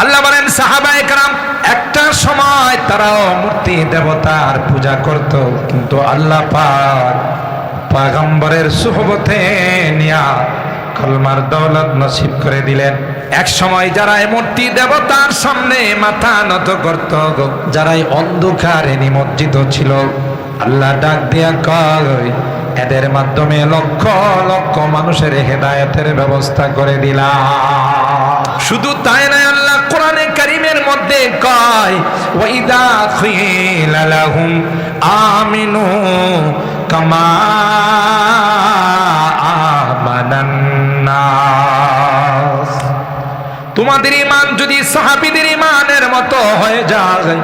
আল্লাহ বলেন সাহাবায়ে কেরাম একটা সময় তারাও মূর্তি দেবতার পূজা করত, কিন্তু আল্লাহ পাক পয়গম্বরের সুহবতে নিয়া কলমার দৌলত নসিব করে দিলেন। এক সময় যারা এই মূর্তি দেবতার সামনে মাথা নত করত, যারা এই অন্ধকারে নিমজ্জিত ছিল, আল্লাহ ডাক দিয়া কয় এদের মাধ্যমে লক্ষ লক্ষ মানুষের হেদায়েতের ব্যবস্থা করে দিলাম। শুধু তাই নয়, আল্লাহ কোরআনে কারীমের মধ্যে কয় ওয়াইদা খিলা লাহুম আমিনু কামা আমানান নাস, তোমাদের ঈমান যদি সাহাবীদের ঈমানের মতো হয়ে যায়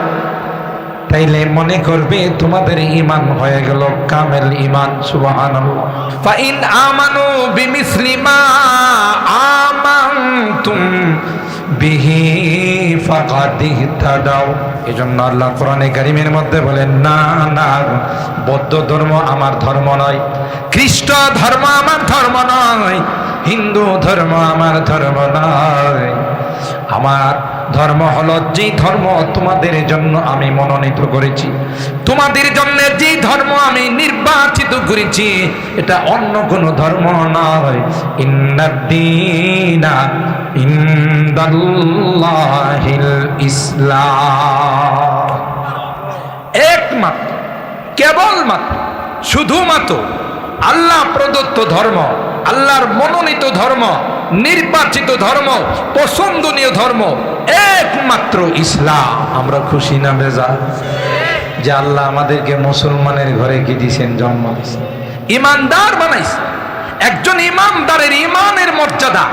তাইলে মনে করবে তোমাদের ঈমান হয়ে গেল কামেল ঈমান। সুবহানাল্লাহ। ফাইন আমানু বিমিসলি মা আমানতুম বিহি ফাকাদ ইহতাদাও। এজন্য আল্লাহ কোরআনে কারীমের মধ্যে বলেন না না, বৌদ্ধ ধর্ম আমার ধর্ম নয়, খ্রিস্ট ধর্ম আমার ধর্ম নয়, হিন্দু ধর্ম আমার ধর্ম নয়। আমার ধর্ম হলো যে ধর্ম তোমাদের জন্য আমি মনোনীত করেছি, তোমাদের জন্য যে ধর্ম আমি নির্বাচিত করেছি, এটা অন্য কোন ধর্ম নয়। ইন্নাদ-দীনা ইনদাল্লাহিল ইসলাম। একমাত্র, কেবলমাত্র, শুধুমাত্র আল্লাহ প্রদত্ত ধর্ম, আল্লাহর মনোনীত ধর্ম, নির্বাচিত ধর্ম, পছন্দনীয় ধর্ম একমাত্র ইসলাম। আমরা খুশি না বেজার যে আল্লাহ আমাদেরকে মুসলমানের ঘরে কি দিয়েছেন, জন্ম দিয়েছেন, ইমানদার বানাইছেন। একজন ইমানদারের ইমানের মর্যাদা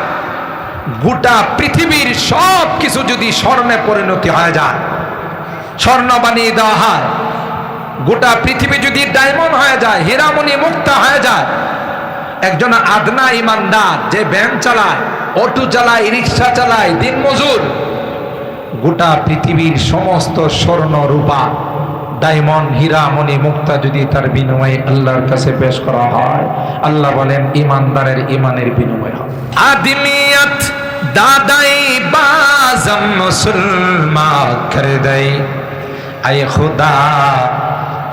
গোটা পৃথিবীর সব কিছু যদি স্বর্ণে পরিণতি হয়ে যায়, স্বর্ণ বানিয়ে দেওয়া হয়, গোটা পৃথিবী যদি ডায়মন্ড হয়ে যায়, হীরামণি মুক্তা হয়ে যায়, একজন আদনা ইমানদার যে ভ্যান চালায়, অটো চালায়, রিক্সা চালায়, দিনমজুর, গোটা পৃথিবীর সমস্ত স্বর্ণ রূপা ডায়মন্ড হীরামণি মুক্তা যদি তার বিনিময়ে আল্লাহর কাছে পেশ করা হয়, আল্লাহ বলেন ইমানদারের ইমানের বিনিময় হয়। আদমিয়ত দাদাই বাজম মুসলমান করে দেয়, আয় খুদা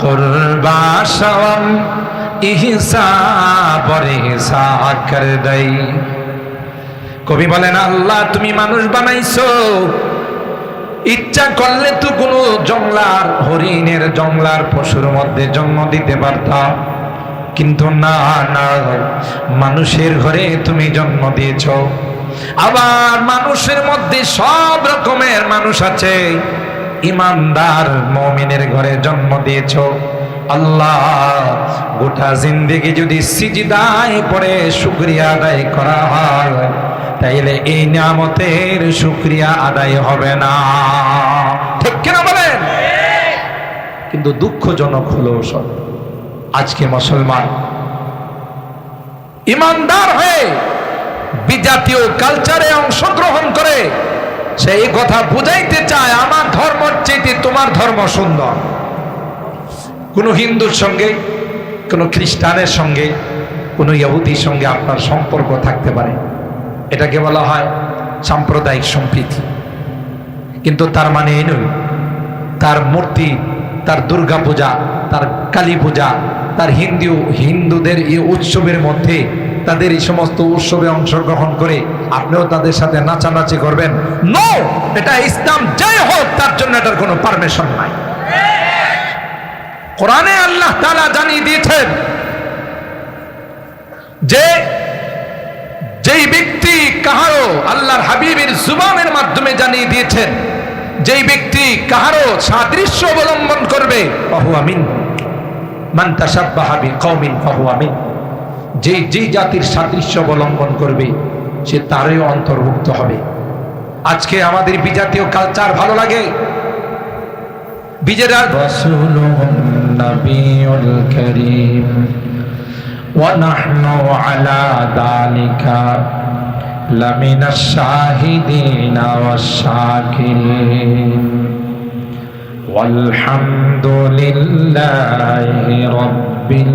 কুরবা শাওম ইহসাব ইহসাব করে দেয়। কবি বলেন আল্লাহ তুমি মানুষ বানাইছো, ইচ্ছা করলে তো কোনো জংলার হরিণের, জংলার পশুর মধ্যে জন্ম দিতে পারতাম, কিন্তু না না, মানুষের ঘরে তুমি জন্ম দিয়েছ। আবার মানুষের মধ্যে সব রকমের মানুষ আছে, ইমানদার মুমিনের ঘরে জন্ম দিয়েছ। আল্লাহ গোটা জিন্দেগি যদি সিজদায় পড়ে শুকরিয়া আদায় করা হয়, তাইলে এই নিয়ামতের শুকরিয়া আদায় হবে না। ঠিক কিনা বলেন? কিন্তু দুঃখজনক হলো সব, আজকে মুসলমান ইমানদার হয়ে বিজাতীয় কালচারে অংশগ্রহণ করে সে এই কথা বুঝাইতে চায় আমার ধর্মের চেয়ে তোমার ধর্ম সুন্দর। কোনো হিন্দুর সঙ্গে, কোনো খ্রিস্টানের সঙ্গে, কোনো ইহুদির সঙ্গে আপনার সম্পর্ক থাকতে পারে, এটাকে বলা হয় সাম্প্রদায়িক সম্প্রীতি। কিন্তু তার মানে এই নয় তার মূর্তি, তার দুর্গা পূজা, তার কালী পূজা, তার হিন্দুদের এই উৎসবের মধ্যে, তাদের এই সমস্ত উৎসবে অংশগ্রহণ করে আপনিও তাদের সাথে নাচানাচি করবেন, নো, এটা ইসলাম যাই হোক তার জন্য এটার কোনো পারমিশন নাই। কোরআনে আল্লাহ তাআলা জানিয়ে দিয়েছেন যে যেই ব্যক্তি কাহারো, আল্লাহর হাবিবের জুবানের মাধ্যমে জানিয়ে দিয়েছেন, যেই ব্যক্তি কাহারো সাদৃশ্য অবলম্বন করবে, ফাহুয়া মিনহুম, মান তাশাব্বাহা বিকওমিন ফাহুয়া মিনহুম, যেই জাতির সাদৃশ্য অবলম্বন করবে সে তারই অন্তর্ভুক্ত হবে। আজকে আমাদের বিজাতীয় কালচার ভালো লাগে, বিজেরা রাসূলুন নবিয়ুল কারীম ওয়া নাহনু আলা যালিকা লামিনাশ শাহিদিনা ওয়াশ শাকিরিন ওয়ালহামদুলিল্লাহি রাব্বিল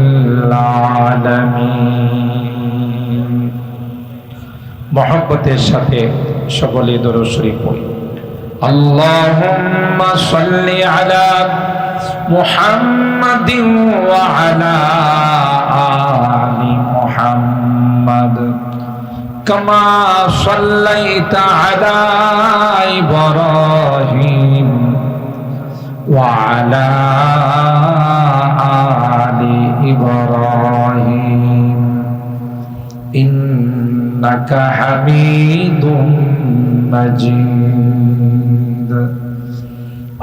আলামিন। মহব্বতের সাথে সকলে দরুদ শরীফ পড়ি। আল্লাহুম্মা সাল্লি আলা মুহাম্মাদিন ওয়া আলা আলি মুহাম্মাদ কামা সাল্লাইতা আলা ইব্রাহিম ওয়া আলা আলি ইব্রাহিম ইন্নাকা হামিদুম মাজিদ।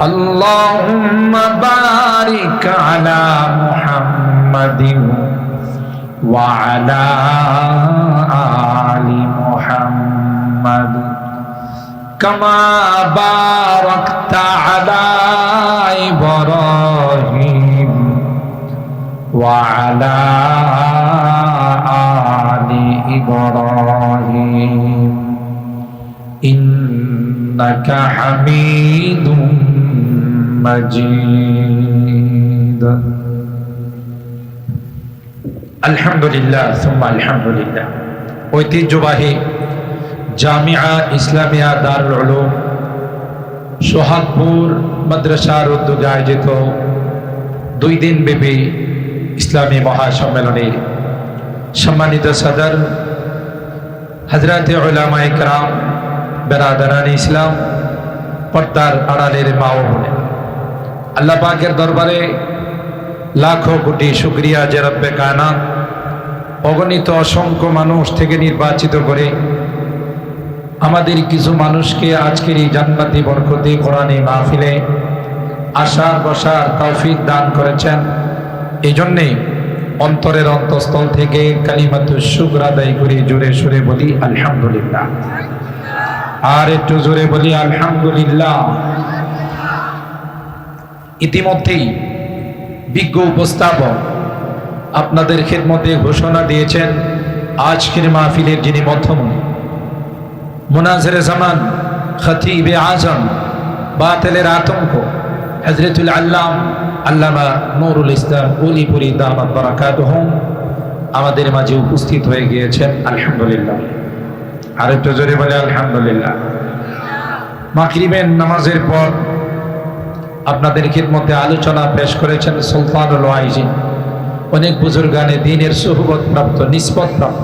আল্লাহুম্মা বারিক আলা মুহাম্মাদিন ওয়া আলা আলি মুহাম্মাদ কামা বারাকতা আলা ইব্রাহিম ওয়া আলা আলি ইব্রাহিম ইন্নাকা হামিদুম মাজিদ। আলহামদুলিল্লাহ সুম্মা আলহামদুলিল্লাহ। ঐতিহ্যবাহী জামিয়া ইসলামিয়া দারুল উলুম সোহাগপুর মাদ্রাসার উদ্যোগে আয়োজিত 2 দিন ব্যাপী ইসলামী মহাসম্মেলনের সম্মানিত সদর হযরত উলামায়ে কেরাম, বেরাদারান ইসলাম, পর্দার আড়ালের মা ও বোনেরা, আল্লাহ পাকের দরবারে লাখো কোটি শুকরিয়া যে রব্বে কায়নাত অগণিত অসংখ্য মানুষ থেকে নির্বাচিত করে আমাদের কিছু মানুষকে আজকের এই জান্নাতি বরকতি কোরআনী মাহফিলে আসার বসার তৌফিক দান করেছেন। এই জন্যে অন্তরের অন্তঃস্থল থেকে কালিমাতুশ শুকর আদায় করে জোরে সুরে বলি আলহামদুলিল্লাহ। আর একটু জোরে বলি আলহামদুলিল্লাহ। ইতিমধ্যেই বিজ্ঞ উপস্থাপক আপনাদের খেদমতে ঘোষণা দিয়েছেন আজকের মাহফিলের যিনি মধ্যমণি, মুনাজিরে জামান, খতিবে আজম, বাতিলের আতঙ্ক, হযরতুল আল্লাম আল্লামা নুরুল ইসলাম উলিপুরি দামাত বারাকাতুহুম আমাদের মাঝে উপস্থিত হয়ে গিয়েছেন। আলহামদুলিল্লাহ। আর একটু জোরে বলে আলহামদুলিল্লাহ। মাগরিবের নামাজের পর আপনাদের খিদমতে আলোচনা পেশ করেছেন সুলতানুল ওয়াইজিন, অনেক বুজুর্গানে দ্বীনের সুহবত প্রাপ্ত, নিসবত প্রাপ্ত,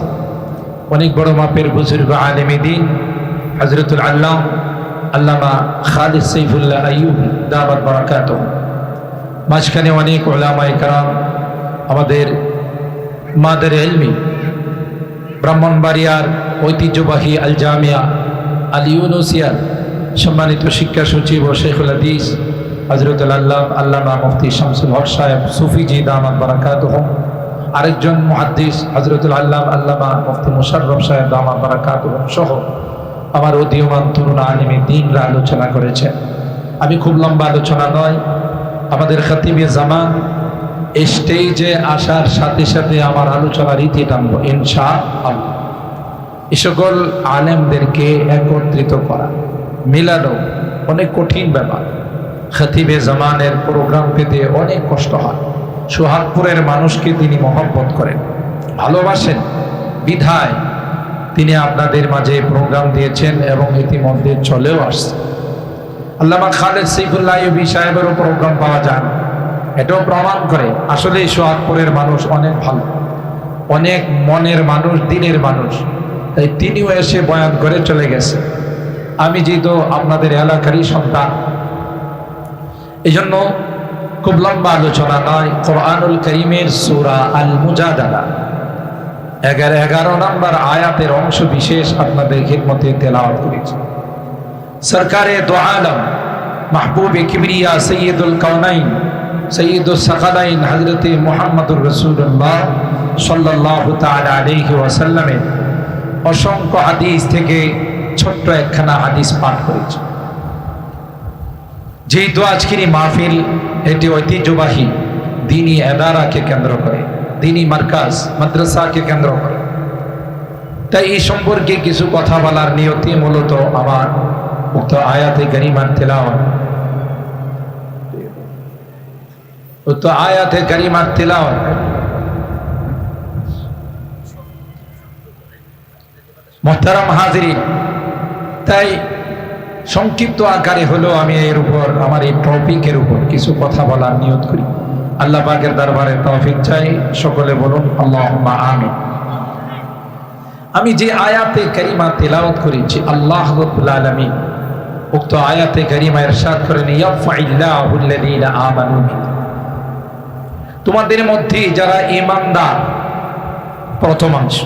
অনেক বড় মাপের বুজুর্গ আলেমে দ্বীন হযরতুল আল্লাম আল্লামা খালিদ সাইফুল্লাহ আইয়ুবী দামাত বারাকাতুহু। মাঝখানে অনেক উলামায়ে কেরাম, আমাদের মাদারে ইলমি ব্রাহ্মণবাড়িয়ার ঐতিহ্যবাহী আল জামিয়া আল ইউনুসিয়ার সম্মানিত শিক্ষা সচিব ও শেখুল হাদিস হযরতুল আল্লাম আল্লামা মুফতি শামসুল হক সাহেব সুফিজি দামাত বারাকাতুহু, আরেকজন মুহাদ্দিস হযরতুল আল্লাম আল্লামা মুফতি মুশাররফ সাহেব দামাত বারাকাতুহু সহ আমার উদীয়মান তরুণ আলেমে দ্বীনরা আলোচনা করেছেন। আমি খুব লম্বা আলোচনা নয়, আমাদের খতিবে জামান স্টেজে আসার সাথে সাথে আমার আলোচনার রীতি টানবো ইনশাআল্লাহ। এই সকল আলেমদেরকে একত্রিত করা, মিলানো অনেক কঠিন ব্যাপার। খতিবে জামানের প্রোগ্রাম পেতে অনেক কষ্ট হয়। সোহাগপুরের মানুষকে তিনি মহব্বত করেন, ভালোবাসেন, বিধায় তিনি আপনাদের মাঝে প্রোগ্রাম দিয়েছেন এবং ইতিমধ্যে চলেও আসছে। আল্লামা খালিদ সাইফুল্লাহ আইয়ুবী সাহেবেরও প্রোগ্রাম পাওয়া যায়, এটাও প্রমাণ করে আসলে সোহাগপুরের মানুষ অনেক ভালো, অনেক মনের মানুষ, দিনের মানুষ, তাই তিনিও এসে বয়ান করে চলে গেছে। আমি যেহেতু আপনাদের এলাকারই সন্তান, এই জন্য খুব লম্বা আলোচনা নয়। কোরআনুল কারীমের সূরা আল মুজাদালা 11 নম্বর আয়াতের অংশ বিশেষ আপনাদের খিদমতে তেলাওয়াত করেছি। সরকারে দো আলম মাহবুবে কিবরিয়া সৈয়দুল কাউনাইন সৈয়দুস সাকালাইন হযরতে মুহাম্মদুর রাসূলুল্লাহ সাল্লাল্লাহু তাআলা আলাইহি ওয়াসাল্লামের অসংখ্য হাদিস থেকে ছোট্ট একখানা হাদিস পাঠ করেছি। যেহেতু আজকের এই মাহফিল এটি ঐতিহ্যবাহী দ্বীনি এদারাকে কেন্দ্র করে, দ্বীনি মার্কাজ মাদ্রাসাকে কেন্দ্র করে, তাই এই সম্পর্কে কিছু কথা বলার নিয়তে মূলত আমার উক্ত আয়াতে কারিমার তেলাওয়াত, উক্ত আয়াতে কারিমার তেলাওয়াত মুহতারাম হাজিরিন। তাই সংক্ষিপ্ত আকারে হলো আমি এর উপর, আমার এই টপিকের উপর কিছু কথা বলার নিয়ত করি। আল্লাহ পাকের দরবারে তৌফিক চাই, সকলে বলুন আল্লাহুম্মা আমিন। আমি যে আয়াতে কারিমা তেলাওয়াত করেছি, আল্লাহ রাব্বুল আলামিন উক্ত আয়াতে কারিমা ইরশাদ করেন, ইয়ারফাইল্লাহুল্লাযীনা আমানু মিনকুম, তোমাদের মধ্যে যারা ঈমানদার প্রথমাংশ,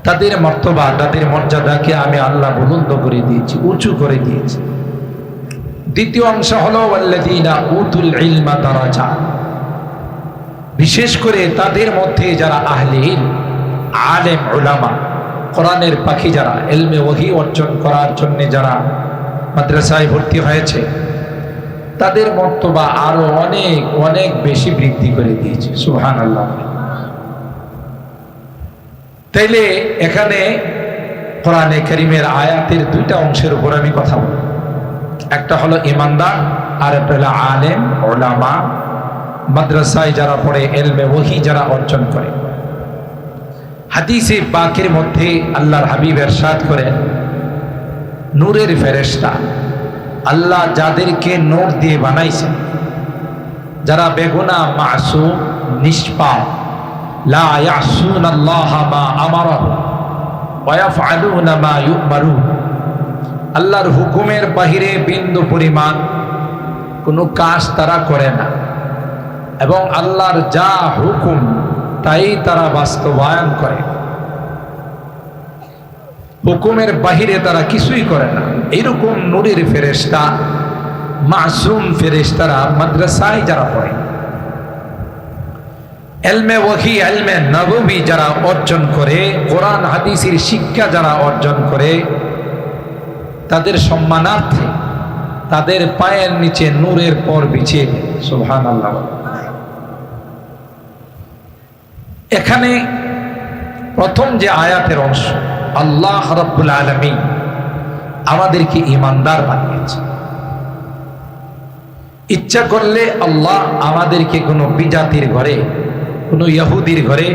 তাদের মর্তবা, তাদের মর্যাদাকে আমি আল্লাহ বুলন্দ করে দিয়েছি, উঁচু করে দিয়েছি। দ্বিতীয় অংশ হলো ওয়াল্লাযীনা উতুল ইলমা দারাজাত, বিশেষ করে তাদের মধ্যে যারা আহলে ইলম, আলেম উলামা, কোরআনের পাখি যারা, ইলমে ওহী অর্জন করার জন্য যারা মাদ্রাসায় ভর্তি হয়েছে, তাদের মর্তবা আরো অনেক অনেক বেশি বৃদ্ধি করে দিয়েছে। সুবহানাল্লাহ। তাইলে এখানে কোরআনে কারীমের আয়াতের দুইটা অংশের উপর আমি কথা বলব। একটা হলো ঈমানদার, আর একটা হলো আলেম উলামা, মাদ্রাসায় যারা পড়ে, ইলমে ওহী যারা অর্জন করে। হাদিসে পাকের মধ্যে আল্লাহর হাবিব ইরশাদ করেন, নূরের ফেরেশতা, আল্লাহ যাদেরকে নূর দিয়ে বানাইছেন, যারা বেগুনাহ, মাসুম, নিষ্পাপ, লা ইয়াসুনাল্লাহা মা আমারাহু ওয়া ইয়াফআলুনা মা ইউমারুন, আল্লাহর হুকুমের বাহিরে বিন্দু পরিমাণ কোনো কাজ তারা করে না, এবং আল্লাহর যা হুকুম তাই তারা বাস্তবায়ন করে, হুকুমের বাহিরে তারা কিছুই করে না। এইরকম নূরের ফেরেশতা, মাসুম ফেরেশতারা মাদ্রাসায় যারা পড়ে, ইলমে ওহী, ইলমে নববী যারা অর্জন করে, কোরআন হাদিসের শিক্ষা যারা অর্জন করে, তাদের সম্মানার্থে তাদের পায়ের নিচে নূরের পর বিছিয়ে দেয়। সুবহানাল্লাহ। এখানে প্রথম যে আয়াতের অংশ, আল্লাহ রাব্বুল আলামিন আমাদেরকে ঈমানদার বানিয়েছে। ইচ্ছা করলে আল্লাহ আমাদেরকে কোনো বিজাতির ঘরে, কোনো ইহুদির ঘরে,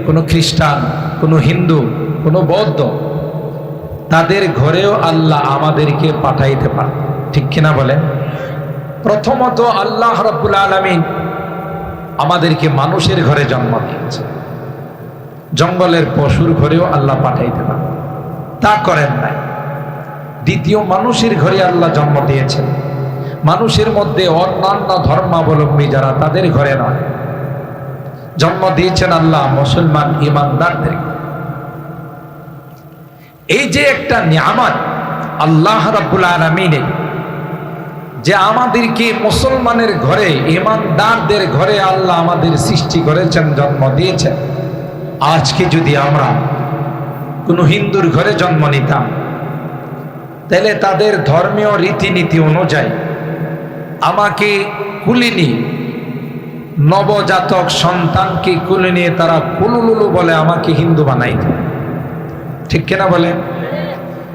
কোনো খ্রিস্টান, কোনো হিন্দু, কোনো বৌদ্ধ, তাদের ঘরেও আল্লাহ আমাদেরকে পাঠাইতে পারে। ঠিক কিনা বলেন? প্রথমত আল্লাহ রাব্বুল আলামিন আমাদেরকে মানুষের ঘরে জন্ম দিয়েছে, জঙ্গলের পশুর ঘরেও আল্লাহ পাঠাইতে পারে, তা করেন নাই। দ্বিতীয়, মানুষের ঘরে আল্লাহ জন্ম দিয়েছেন, মানুষের মধ্যে অন্যান্য ধর্মাবলম্বী যারা, তাদের ঘরে নয়। জন্ম দিয়েছেন আল্লাহ মুসলমান ঈমানদারদের। এই যে একটা নিয়ামত আল্লাহ রাব্বুল আলামিনের, যে আমাদেরকে মুসলমানের ঘরে, ঈমানদারদের ঘরে আল্লাহ আমাদের সৃষ্টি করেছেন, জন্ম দিয়েছেন। আজকে যদি আমরা কোনো হিন্দুর ঘরে জন্ম নিতাম, তাহলে তাদের ধর্মীয় রীতিনীতি অনুযায়ী আমাকে কুলিনি, নবজাতক সন্তানকে কুলে নিয়ে তারা কুলুলুলু বলে আমাকে হিন্দু বানাইত। ঠিক কিনা বলেন?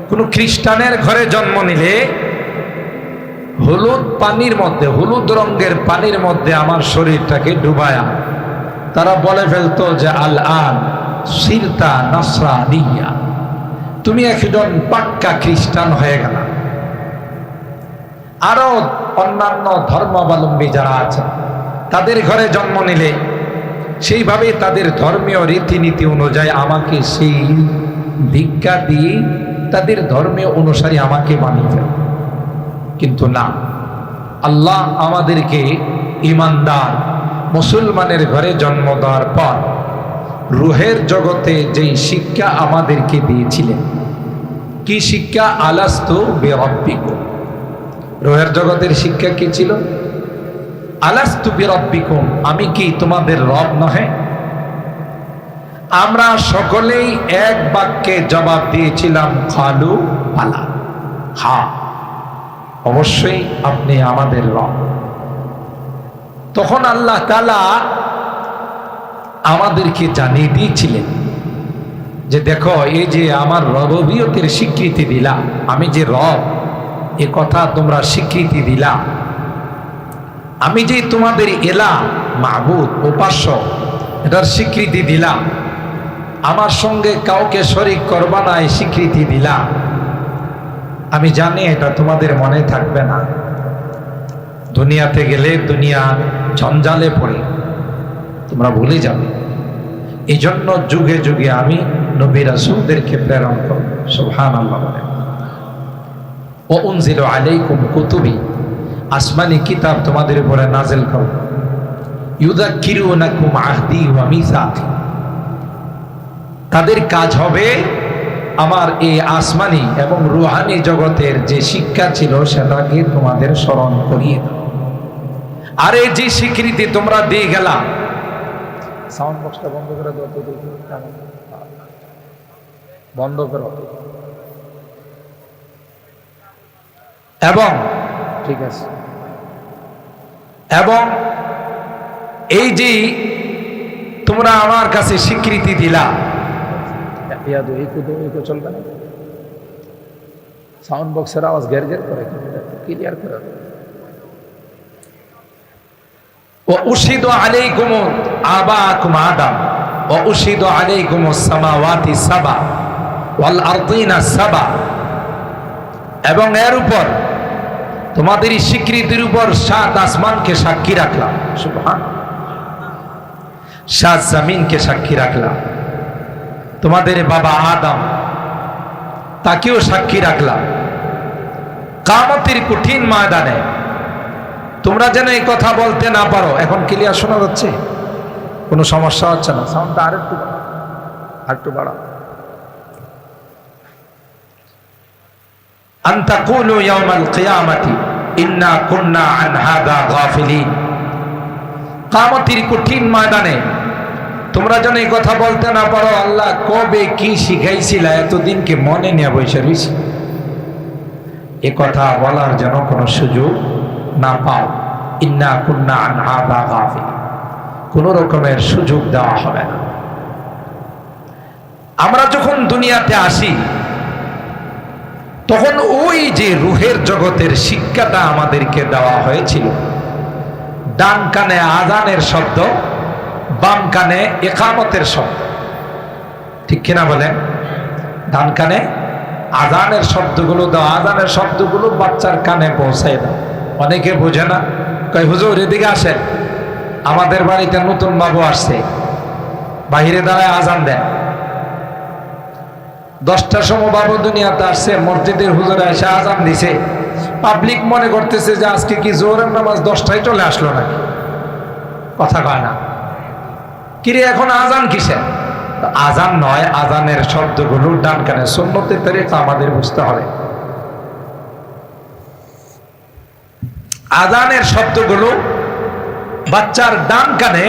কোন খ্রিস্টানের ঘরে জন্ম নিলে হলুদ পানির মধ্যে, হলুদ রঙের পানির মধ্যে আমার শরীরটাকে ডুবায়া তারা বলে ফেলতো যে আল আন সিরতা নাসরানিয়া, তুমি একজন পাক্কা খ্রিস্টান হয়ে গেল। আরো অন্যান্য ধর্মাবলম্বী যারা আছে, তাদের ঘরে জন্ম নিলে সেইভাবে তাদের ধর্মীয় রীতিনীতি অনুযায়ী আমাকে সেই দীক্ষা দিয়ে তাদের ধর্মীয় অনুসারী আমাকে বানিয়ে ফেলে। কিন্তু না, আল্লাহ আমাদেরকে ঈমানদার মুসলমানের ঘরে জন্ম দেওয়ার পর রুহের জগতে যেই শিক্ষা আমাদেরকে দিয়েছিলেন, কি শিক্ষা? আলাস্তু বিরাব্বিকুম। রুহের জগতের শিক্ষা কি ছিল? আলাস্তু বিরাব্বিকুম, আমি কি তোমাদের রব নহে? আমরা সকলেই এক বাক্যে জবাব দিয়েছিলাম, খালু বালা, হ্যাঁ অবশ্যই আপনি আমাদের রব। তখন আল্লাহ তাআলা আমাদেরকে জানিয়ে দিয়েছিলেন যে দেখো, এই যে আমার রববিয়তের স্বীকৃতি দিলাম, আমি যে রব এ কথা তোমরা স্বীকৃতি দিলাম, আমি যে তোমাদের এলাহ, মাবুদ, উপাস্য, এটার স্বীকৃতি দিলাম, আমার সঙ্গে কাউকে শরীক করবা না এই স্বীকৃতি দিলাম, আমি জানি এটা তোমাদের মনে থাকবে না, দুনিয়াতে গেলে দুনিয়া জঞ্জালে পড়ে তোমরা ভুলে যাবে। এই জন্য যুগে যুগে আমি নবী রাসূলদেরকে প্রেরণ করব। সুবহানাল্লাহ বলেন। ও উনজিলু আলাইকুম কুতুবি, আসমানি কিতাব তোমাদের উপরে নাজিল করব। ইউযাক্কিরুনাকুম আহদি ওয়া মিসাকি, তাদের কাজ হবে আমার এই আসমানি এবং রুহানি জগতের যে শিক্ষা ছিল সেটাকে তোমাদের স্মরণ করিয়ে দাও। আর এই যে স্বীকৃতি তোমরা দিয়ে গেলা, সাউন্ড বক্সটা বন্ধ করে দাও তো, বন্ধ করো। এবং ঠিক আছে, এবং এই যে তোমরা আমার কাছে স্বীকৃতি দিলা, চলবে না, সাউন্ড বক্সের আওয়াজ ঘের ঘের করে, ক্লিয়ার করে। وأشهد عليكم آباءكم آدم وأشهد عليكم السماوات السبع والأرضين السبع, এবং এর উপর তোমাদের স্বীকৃতির উপর 7 আসমানকে সাক্ষী রাখলাম, সুবহানাল্লাহ, 7 জমিনকে সাক্ষী রাখলাম, তোমাদের বাবা আদম তাকেও সাক্ষী রাখলাম। কিয়ামতের কঠিন ময়দানে তোমরা যেন এই কথা বলতে না পারো। এখন ক্লিয়ার শোনা যাচ্ছে? কোনো সমস্যা হচ্ছে না? সাউন্ডটা আরেকটু বাড়াও। আন তাকুলু ইয়াউমাল কিয়ামাতি ইন্না কুন্না আন হাযা গাফিলিন, কিয়ামতের কঠিন ময়দানে তোমরা যেন এই কথা বলতে না পারো, আল্লাহ কবে কি শিখাইছিল এতদিনকে মনে নিয়ে বসে রয়েছে। এ কথা বলার যেন কোনো সুযোগ না পাও। ইন্না কুন্না আন হাযা গাফিলিন, কোনো রকমের সুযোগ দেওয়া হবে না। আমরা যখন দুনিয়াতে আসি তখন ওই যে রুহের জগতের শিক্ষাটা আমাদেরকে দেওয়া হয়েছিল, ডান কানে আযানের শব্দ, বাম কানে ইকামতের শব্দ, ঠিক কিনা বলেন? ডান কানে আযানের শব্দগুলো দাও, আযানের শব্দগুলো বাচ্চার কানে পৌঁছায় দাও। অনেকে বোঝে না, কয় হুজুর এদিকে আসেন, আমাদের বাড়িতে নতুন বাবু আসছে, বাহিরে দাঁড়ায় আযান দেন। 10টার সময় বাবু দুনিয়াতে আসছে, মসজিদের হুজুরে এসে আযান দিছে, পাবলিক মনে করতেছে যে আজকে কি জোহরের নামাজ 10টায় চলে আসলো নাকি, কথা কয় না। কিরে এখন আযান কিসের? আযান নয়, আযানের শব্দগুলো ডান কানে, সুন্নতের তরিকা আমাদের বুঝতে হবে। আযানের শব্দগুলো বাচ্চার ডান কানে,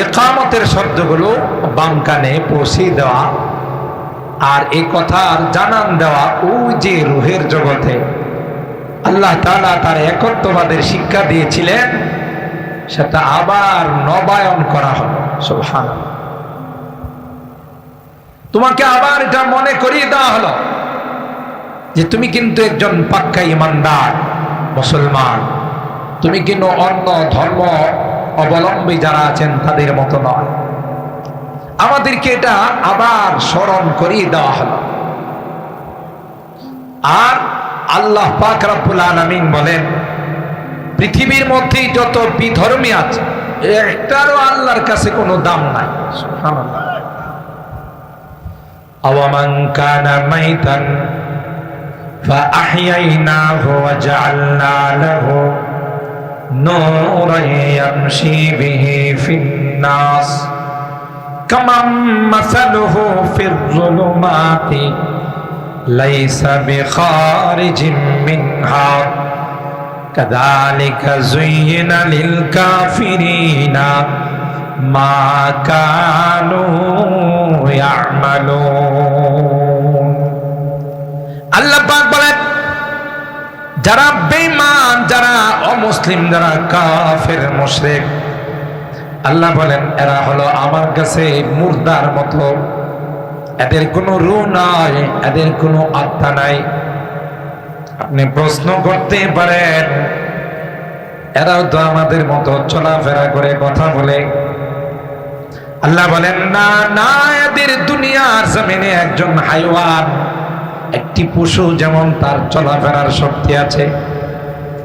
ইকামতের শব্দগুলো বাম কানে পৌঁছে দেওয়া, আর এই কথার জানান দেওয়া ওই যে রুহের জগতে আল্লাহ তাআলা তার একত্ববাদের শিক্ষা দিয়েছিলেন, সেটা আবার নবায়ন করা হলো। সুবহানাল্লাহ, তোমাকে আবার এটা মনে করিয়ে দেওয়া হলো যে তুমি কিন্তু একজন পাক্কা ইমানদার মুসলমান, তুমি কিন্তু অন্য ধর্ম অবলম্বী যারা আছেন তাদের মতো নয়। আমাদেরকে এটা আবার স্মরণ করিয়ে দেওয়া হলো। আর আল্লাহ পাক রব্বুল আলামিন বলেন, পৃথিবীর মধ্যে যত বিধর্মী আছে একটারও আল্লাহর কাছে কোনো দাম নাই। সুবহানাল্লাহ। আওয়ামান কানা মাইতান ফাআহইয়াইনাহু ওয়া জাআলনা লাহু নূরান ইয়ামশি বিহি ফিন-নাস কামান মাসালুহু ফিয-যুলুমাতি লাইসা বিখারিজিম মিনহা কাযালিকা যুয়্যিনা লিল-কাফিরিনা মা কানু ইয়ামালুন। আল্লাহ পাক বলেন, যারা বেঈমান, যারা অমুসলিম, যারা কাফের মুশরিক, আল্লাহ বলেন এরা হলো আমার কাছে মুর্দার মতো, এদের কোনো রূহ নাই, এদের কোনো আত্মা নাই। আপনি প্রশ্ন করতে পারেন, এরাও তো আমাদের মতো চলাফেরা করে, কথা বলে। আল্লাহ বলেন না না, এদের দুনিয়ার জমিনে একজন হাইওয়ান, একটি পশু যেমন তার চলাফেরার শক্তি আছে,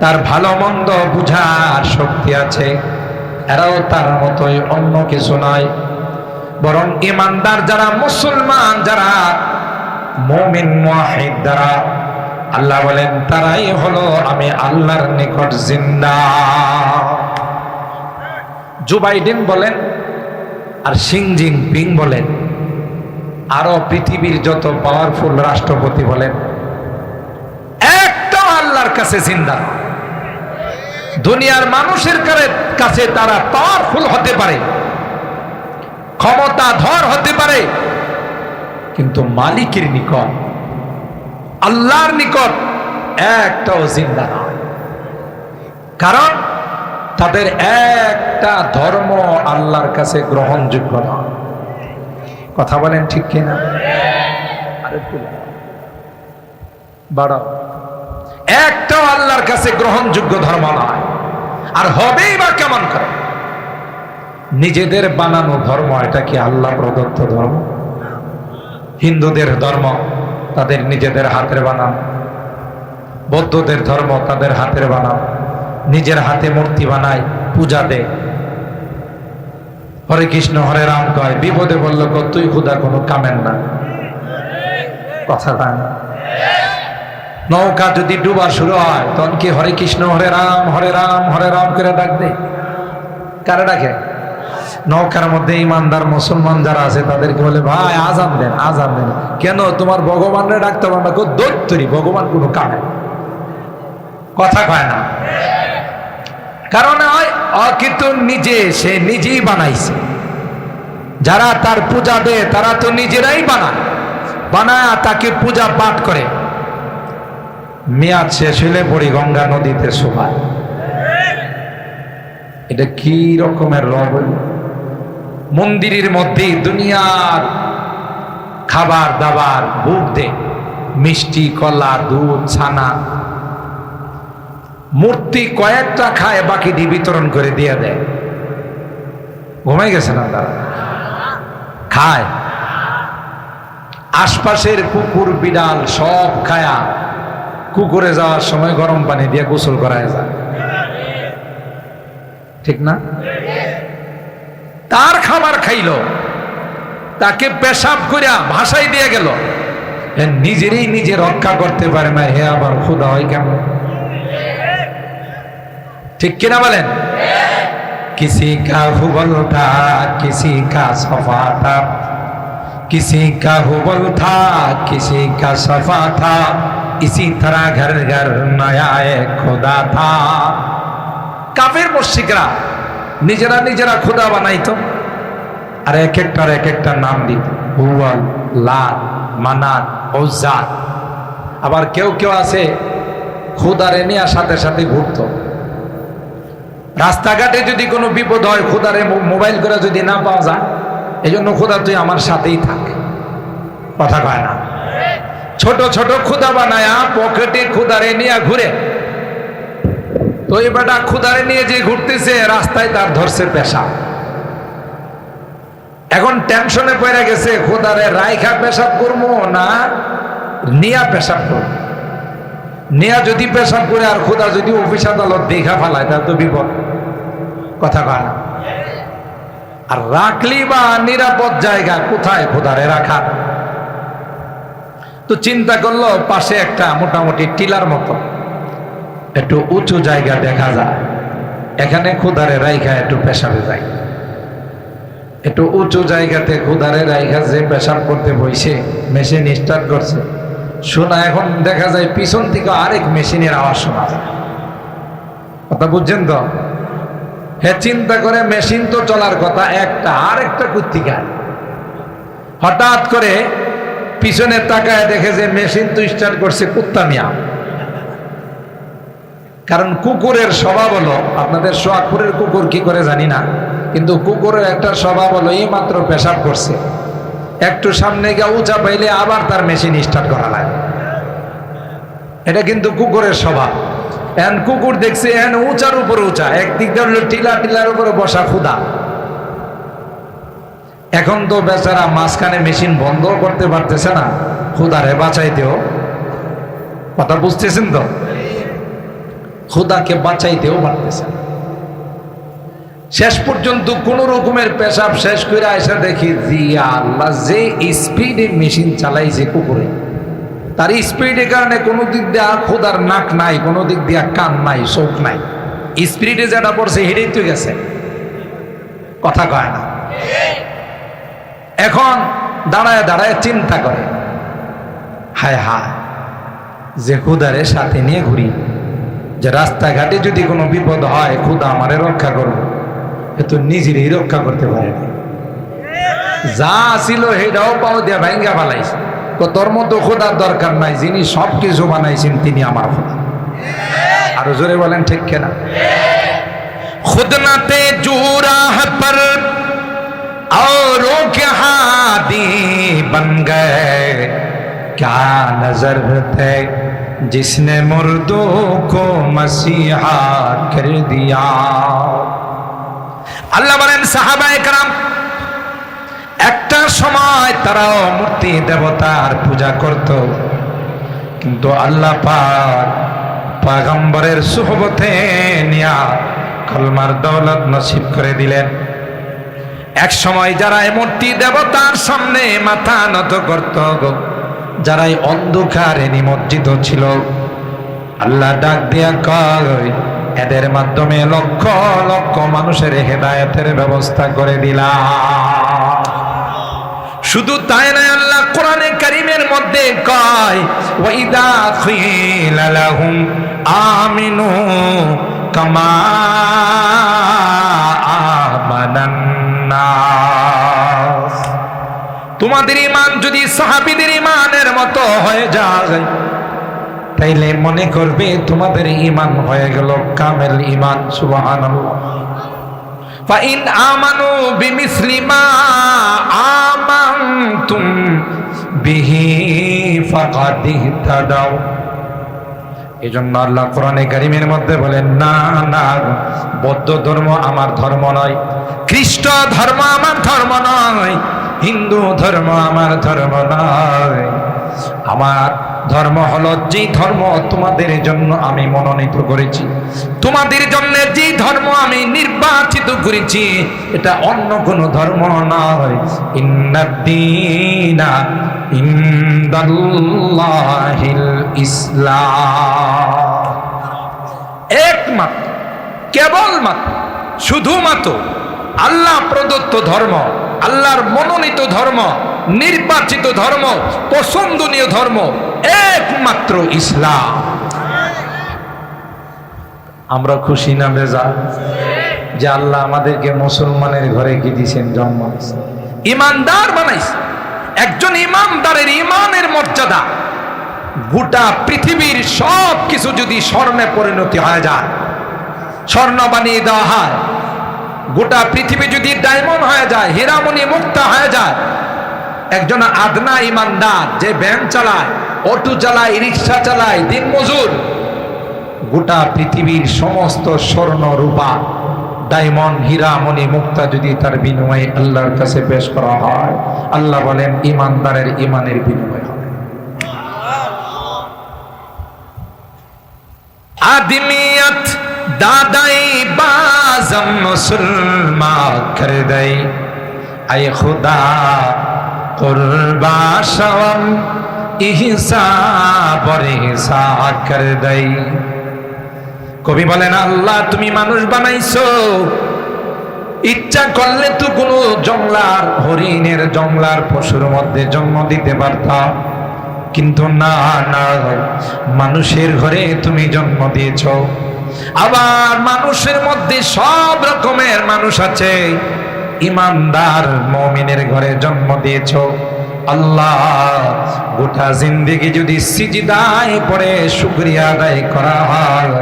তার ভালো মন্দ বুঝার শক্তি আছে, এরাও তার মতোই, অন্য কিছু নয়। বরং ইমানদার যারা, মুসলমান যারা, মুমিন মুওয়াহিদ যারা, আল্লাহ বলেন তারাই হলো আমি আল্লাহর নিকট জিন্দা। জো বাইডেন বলেন আর শি জিনপিং বলেন, আরো পৃথিবীর যত পাওয়ারফুল রাষ্ট্রপতি বলেন, একটাও আল্লাহর কাছে জিন্দা না। দুনিয়ার মানুষের কাছে তারা পাওয়ারফুল হতে পারে, ক্ষমতাধর হতে পারে, কিন্তু মালিকের নিকট, আল্লাহর নিকট একটাও জিন্দা নয়। কারণ তাদের একটা ধর্ম আল্লাহর কাছে গ্রহণযোগ্য নয়। কথা বলেন ঠিক কিনা? বাড়াও। একটাও আল্লাহর কাছে গ্রহণযোগ্য ধর্ম নয়। আর হবেই বা কেমন করে? নিজেদের বানানো ধর্ম, এটা কি আল্লাহ প্রদত্ত ধর্ম? হিন্দুদের ধর্ম তাদের নিজেদের হাতের বানানো, বৌদ্ধদের ধর্ম তাদের হাতের বানানো, নিজের হাতে মূর্তি বানায়, পূজা দেয়, হরে কৃষ্ণ হরে রাম কয়, বিপদে বলল তুই খুদা কোনো কামেন না। কথা না, নৌকা যদি ডুবা শুরু হয় তখন কি হরে কৃষ্ণ হরে রাম হরে রাম হরে রাম করে ডাক দে? কারে ডাকে? নৌকার মধ্যে ইমানদার মুসলমান যারা আছে তাদেরকে বলে ভাই আজান দেন, আজান দেন। কেন? তোমার ভগবানরে ডাকতে পারো না? দৈত্যরি, ভগবান কোনো কামে কথা কয় না। কারণ কিন্তু সে নিজেই বানাইছে। যারা তার পূজা দেয় তারা তো নিজেরাই বানায় তাকে পূজা পাঠ করে। মেয়াদ শেষ হলে পড়ি গঙ্গা নদীতে শোভায়। এটা কি রকমের রব? মন্দিরের মধ্যে দুনিয়ার খাবার দাবার ভোগ দে, মিষ্টি, কলা, দুধ, ছানা। মূর্তি কয়েকটা খায়, বাকিটি বিতরণ করে দিয়ে দেয়। ঘুমাই গেছে না তারা? খায়। আশপাশের কুকুর বিড়াল সব খায়া কুকুরে যাওয়ার সময় গরম পানি দিয়ে গোসল করায় যায়। ঠিক না? তার খাবার খাইল, তাকে পেশাব করিয়া ভাসাই দিয়ে গেল, নিজেরই নিজে রক্ষা করতে পারে না, হে আবার খোদা হয় কেমন? ঠিক কিনা বলেন? किसी का हुबल था किसी का सफा था, किसी का हुबल था किसी का सफा था, इसी तरह घर घर नया एक खुदा था। কাফের মুশরিকরা নিজেরা নিজেরা খোদা বানাইতো, আর এক একটা নাম দিত, হুবল, লাত, মানাত, উজ্জা। আবার কেউ কেউ আছে খোদারে নিয়ে সাথে সাথে ঘুরতো। রাস্তাঘাটে যদি কোনো বিপদ হয়, খোদারে মোবাইল করে যদি না পাওয়া যায়, এই জন্য খোদা তুই আমার সাথেই থাক। কথা কয় না? ছোট ছোট খোদা বানায়া পকেটে খোদারে নিয়ে ঘুরে। তো এই বেটা খোদারে নিয়ে যে ঘুরতেছে, রাস্তায় তার ধরছে পেশা। এখন টেনশনে পড়ে গেছে, খোদারে রাইখা পেশাব করবো না নিয়া পেশাব করবো। নিয়া যদি পেশাব করে আর খোদা যদি অফিস আদালত দেখা ফেলায়, তার তো বিপদ। কথা কয় না? আর রাখলি বা নিরাপদ জায়গা কোথায় খোদারে রাখা? তো চিন্তা করলো পাশে একটা মোটামুটি টিলার মতো একটু উঁচু জায়গা দেখা যায়, এখানে খোদারে রাইখা একটু পেশাবে যায়। একটু উঁচু জায়গাতে খোদারে রাইখা যে পেশাব করতে বইছে, মেশিন স্টার্ট করছে, শোনা এখন দেখা যায় পিছন থেকে আরেক মেশিনের আওয়াজ শোনা যায়। কথা বুঝছেন তো? হ্যাঁ, চিন্তা করে মেশিন তো চলার কথা একটা, আরেকটা কুত্তিকায়। হঠাৎ করে পিছনে তাকায় দেখে যে মেশিন তো স্টার্ট করছে কুত্তা মিয়া। কারণ কুকুরের স্বভাব হলো, আপনাদের সোয়াগপুরের কুকুর কি করে জানি না, কিন্তু কুকুরের একটা স্বভাব হলো এই মাত্র পেশাব করছে, একটু সামনে গিয়ে উঁচা পাইলে আবার তার মেশিন স্টার্ট করা লাগে। এটা কিন্তু কুকুরের স্বভাব। এখন কুকুর দেখছে এখন উঁচার উপরে উঁচা, একদিক দিয়ে হলো টিলার উপরে বসা ক্ষুধা। এখন তো বেচারা মাঝখানে মেশিন বন্ধ করতে পারতেছে না ক্ষুধারে বাঁচাইতেও, কথা বুঝতেছেন তো? খোদাকে বাঁচাইতেও পারতেছে না। শেষ পর্যন্ত কোন রকমের পেশাব শেষ করে এসে দেখি জি আল্লাহ, যে স্পিডে মেশিন চালাইছে কুকুরে, তার স্পিডের কারণে কোনো দিক দিয়ে খোদার নাক নাই, কোনো দিক দিয়ে কান নাই, চোখ নাই, স্পিডে যেটা পড়ছে হেঁটেই তো গেছে। কথা কয় না? এখন দাঁড়ায় দাঁড়ায় চিন্তা করে, হায় হায়, যে খুদারে সাথে নিয়ে ঘুরি, যে রাস্তাঘাটে যদি কোনো বিপদ হয় খুদা আমারে রক্ষা করবো, এ তো নিজেরই রক্ষা করতে পারে না। যা ছিল সেটাও পাও দিয়া ভাঙ্গা ফালাইছে। তোর মতো খোদার দরকার নাই, যিনি সব কিছু বানাইছেন তিনি আমার খোদা। আরো জোরে বলেন ঠিক কেনা? खुद न ते जो राह पर औरों के हादी बन गए, क्या नजर थे जिसने मुर्दों को मसीहा कर दिया। আল্লাহ বলেন সাহাবায়ে কেরাম একটা সময় তারাও মূর্তি দেবতার পূজা করত, কিন্তু আল্লাহ পাক পয়গম্বরের সুহবতে নিয়া কলমার দৌলত নসিব করে দিলেন। এক সময় যারা এই মূর্তি দেবতার সামনে মাথা নত করত, যারা এই অন্ধকারে নিমজ্জিত ছিল, আল্লাহ ডাক দিয়া কয় এদের মাধ্যমে লক্ষ লক্ষ মানুষের হেদায়েতের ব্যবস্থা করে দিলাম। শুধু তাই নয়, আল্লাহ কোরআনে কারীমের মধ্যে কয় ওয়াইদা কিলা লাহুম আমিনু কামা আমানান নাস, তোমাদের ঈমান যদি সাহাবীদের ঈমানের মতো হয়ে যায় তাইলে মনে করবে তোমাদের ঈমান হয়ে গেল কামেল ঈমান। সুবহানাল্লাহ। ফাইন আমানু বিমিসলি মা আমানতুম বিহি ফাকাদ ইহতাদাও। এজন্য আল্লাহ কোরআনে কারীমের মধ্যে বলেন না না, বৌদ্ধ ধর্ম আমার ধর্ম নয়, খ্রিস্ট ধর্ম আমার ধর্ম নয়, হিন্দু ধর্ম আমার ধর্ম নয়। আমার ধর্ম হলো যে ধর্ম তোমাদের জন্য আমি মনোনীত করেছি, তোমাদের জন্য যে ধর্ম আমি নির্বাচিত করেছি, এটা অন্য কোনো ধর্ম নয়। ইন্নাদ-দীনা ইনদাল্লাহিল ইসলাম। একমাত্র, কেবলমাত্র, শুধুমাত্র আল্লাহ প্রদত্ত ধর্ম, আল্লাহর মনোনীত ধর্ম, নির্বাচিত ধর্ম, পছন্দনীয় ধর্ম একমাত্র ইসলাম। আমরা খুশি না বেজার যে আল্লাহ আমাদেরকে মুসলমানের ঘরে কি দিয়েছেন, জন্ম দিয়েছেন, ইমানদার বানাইছে। একজন ইমানদারের ইমানের মর্যাদা গোটা পৃথিবীর সব কিছু যদি স্বর্ণে পরিণতি হয়ে যায়, স্বর্ণ বানিয়ে দেওয়া হয়, গোটা পৃথিবী যদি ডায়মন্ড হয়ে যায়, হীরামণি মুক্তা হয়ে যায়, একজন আদনা ইমানদার যে ভ্যান চালায়, অটো চালায়, রিক্সা চালায়, দিনমজুর, গোটা পৃথিবীর সমস্ত স্বর্ণ রূপা ডায়মন্ড হীরামণি মুক্তা যদি তার বিনিময়ে আল্লাহর কাছে পেশ করা হয়, আল্লাহ বলেন ইমানদারের ইমানের বিনিময় হবে। আদমিয়ত দাদাই বাজম মুসলমান কর দেই, আয় খুদা কুরবা শওম ইহসাব রিসা কর দেই। কবি বলেন আল্লাহ তুমি মানুষ বানাইছো, ইচ্ছা করলে তো কোনো জংলার হরিণের, জংলার পশুর মধ্যে জন্ম দিতে পারতা, কিন্তু না না, মানুষের ঘরে তুমি জন্ম দিয়েছ। আবার মানুষের মধ্যে সব রকমের মানুষ আছে, ইমানদার মুমিনের ঘরে জন্ম দিয়েছ। আল্লাহ গোটা জিন্দেগি যদি সিজদায় পড়ে শুকরিয়া আদায় করা হয়,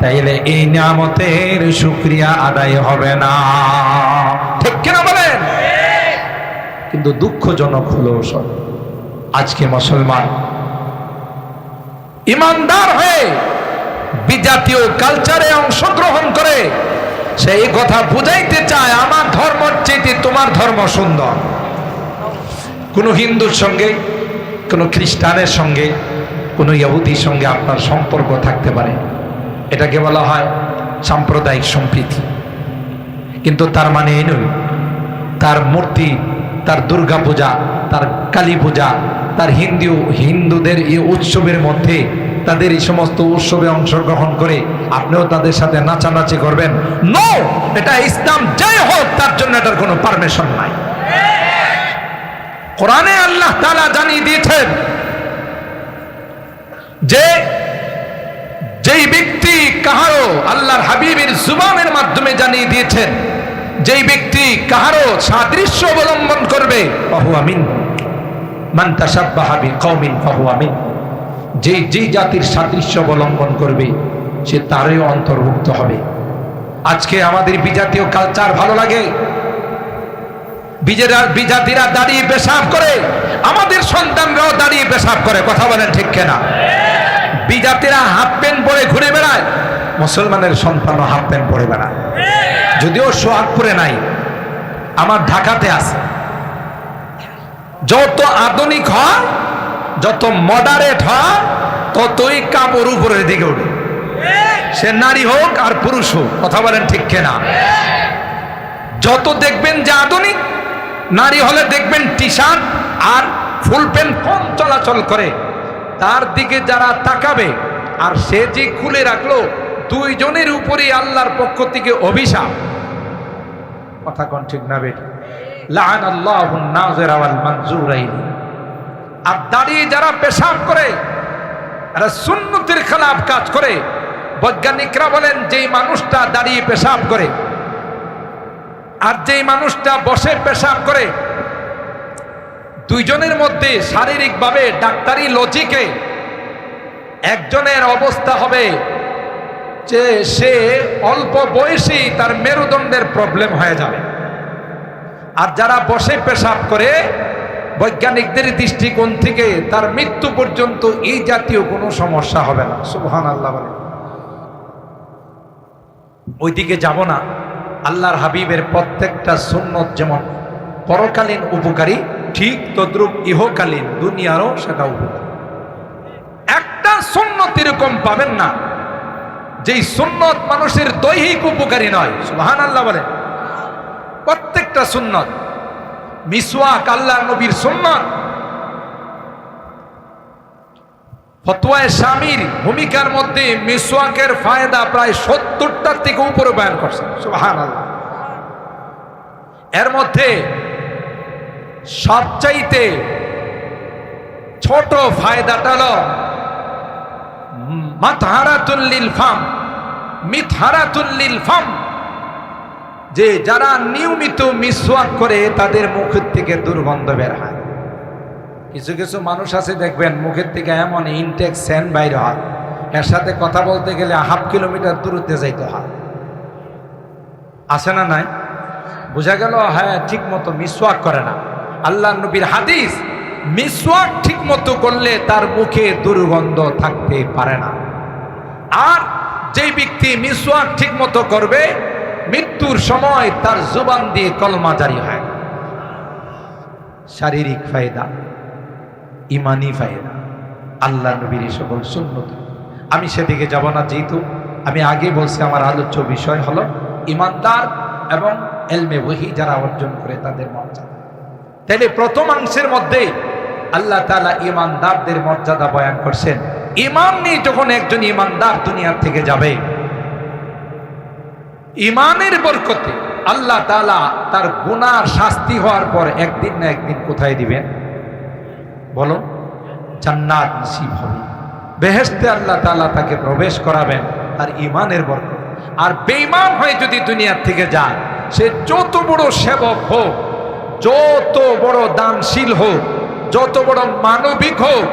তাইলে এই নিয়ামতের শুকরিয়া আদায় হবে না। ঠিক কিনা বলেন? কিন্তু দুঃখজনক হলো সব, আজকে মুসলমান ইমানদার হয়ে বিজাতীয় কালচারে অংশগ্রহণ করে সেই কথা বুঝাইতে চায় আমার ধর্মের চেয়ে তোমার ধর্ম সুন্দর। কোন হিন্দুর সঙ্গে, কোন খ্রিস্টানের সঙ্গে, কোনো ইহুদির সঙ্গে আপনার সম্পর্ক থাকতে পারে, এটাকে বলা হয় সাম্প্রদায়িক সম্প্রীতি। কিন্তু তার মানে এই নয় তার মূর্তি, তার দুর্গা পূজা, তার কালী পূজা, তার হিন্দুদের এই উৎসবের মধ্যে তাদের এই সমস্ত উৎসবে অংশগ্রহণ করে আপনিও তাদের সাথে নাচানাচি করবেন, নো, এটা ইসলাম যাই হোক তার জন্য এটার কোনো পারমিশন নাই। কোরআনে আল্লাহ তাআলা জানিয়ে দিয়েছেন যে যেই ব্যক্তি কাহারো, আল্লাহর হাবিবের জুবানের মাধ্যমে জানিয়ে দিয়েছেন, যেই ব্যক্তি কাহারো সাদৃশ্য অবলম্বন করবে ফাহুয়া মিনহুম, মান তাশাব্বাহা বিকওমিন ফাহুয়া মিনহুম, যেই জাতির সাদৃশ্য অবলম্বন করবে সে তারই অন্তর্ভুক্ত হবে। আজকে আমাদের বিজাতীয় কালচার ভালো লাগে, বিজাতিরা দাঁড়িয়ে পেশাব করে, আমাদের সন্তানরাও দাঁড়িয়ে পেশাব করে, কথা বলেন ঠিক কিনা? বিজাতিরা হাফ প্যান্ট পরে ঘুরে বেড়ায়, মুসলমানের সন্তানও হাফ প্যান্ট পরে বেড়ায়, যদিও সোহাগপুরে নাই, আমার ঢাকাতে আছে। যত আধুনিক হয়, যত মডারেট হয়, ততই কাপড় উপরের দিকে ওঠে, সে নারী হোক আর পুরুষ হোক, কথা বলেন ঠিক কিনা? যত দেখবেন যে আধুনিক, নারী হলে দেখবেন টি শার্ট আর ফুল প্যান্ট কম চলাচল করে, তার দিকে যারা তাকাবে আর সে যে খুলে রাখলো, দুইজনের উপরেই আল্লাহর পক্ষ থেকে অভিশাপ, কথা কোন ঠিক না বেটি? লাআনাল্লাহুন নাযিরা ওয়াল মানজুরাইন। আর দাঁড়িয়ে যারা পেশাব করে, এরা সুন্নতের খেলাফ কাজ করে। বৈজ্ঞানিকরা বলেন যেই মানুষটা দাঁড়িয়ে পেশাব করে আর যেই মানুষটা বসে পেশাব করে, দুইজনের মধ্যে শারীরিকভাবে ডাক্তারি লজিকে একজনের অবস্থা হবে যে সে অল্প বয়সেই তার মেরুদণ্ডের প্রবলেম হয়ে যাবে, আর যারা বসে পেশাব করে বৈজ্ঞানিকদের দৃষ্টিকোণ থেকে তার মৃত্যু পর্যন্ত এই জাতীয় কোনো সমস্যা হবে না। সুবহানাল্লাহ বলে। ওইদিকে যাব না। আল্লাহর হাবিবের প্রত্যেকটা সুন্নত যেমন পরকালীন উপকারী, ঠিক তদ্রুপ ইহকালীন দুনিয়ারও সেটা উপকারী। একটা সুন্নত এরকম পাবেন না যেই সুন্নত মানুষের দৈহিক উপকারী নয়। সুবহানাল্লাহ বলে। প্রত্যেকটা সুন্নত। মিসওয়াক আল্লাহর নবীর সুন্নত। ফতোয়ায়ে শামির ভূমিকার মধ্যে মিসওয়াকের ফায়দা প্রায় 70টার থেকে উপরে বয়ান করছেন। সুবহানাল্লাহ। এর মধ্যে সবচাইতে ছোট ফায়দাটা হলো মাতহারাতুল লিল ফাম, মিতহারাতুল লিল ফাম, যে যারা নিয়মিত মিসওয়াক করে তাদের মুখের থেকে দুর্গন্ধ বের হয়। কিছু কিছু মানুষ আছে দেখবেন মুখের থেকে এমন ইনটেক সেন্ট বাইর হয়, এর সাথে কথা বলতে গেলে 1/2 কিলোমিটার দূরত্বে যাইতে হয়। আছে না নাই? বোঝা গেল হ্যাঁ ঠিক মতো মিসওয়াক করে না। আল্লাহ নবীর হাদিস, মিসওয়াক ঠিক মতো করলে তার মুখে দুর্গন্ধ থাকতে পারে না। আর যেই ব্যক্তি মিসওয়াক ঠিক মতো করবে মৃত্যুর সময় তার জুবান দিয়ে কলমা জারি হয়। শারীরিক ফায়দা, ইমানি ফায়দা, আল্লাহ নবীর সকল সুন্নত। আমি সেদিকে যাব না, যেহেতু আমি আগে বলছি আমার আলোচ্য বিষয় হলো ইমানদার এবং এলমে ওহী যারা অর্জন করে তাদের মর্যাদা। তাহলে প্রথমাংশের মধ্যে আল্লাহ তাআলা ইমানদারদের মর্যাদা বয়ান করছেন। ইমান নিয়ে যখন একজন ইমানদার দুনিয়ার থেকে যাবে, ইমানের বরকতে আল্লাহ তাআলা তার গুনার শাস্তি হওয়ার পর একদিন না একদিন কোথায় দিবেন বলো? জান্নাত নসিব হবে, বেহেশতে আল্লাহ তাআলা তাকে প্রবেশ করাবেন তার ইমানের বরকত। আর বেঈমান হয়ে যদি দুনিয়ার থেকে যায়, সে যত বড় সেবক হোক, যত বড় দানশীল হোক, যত বড় মানবিক হোক,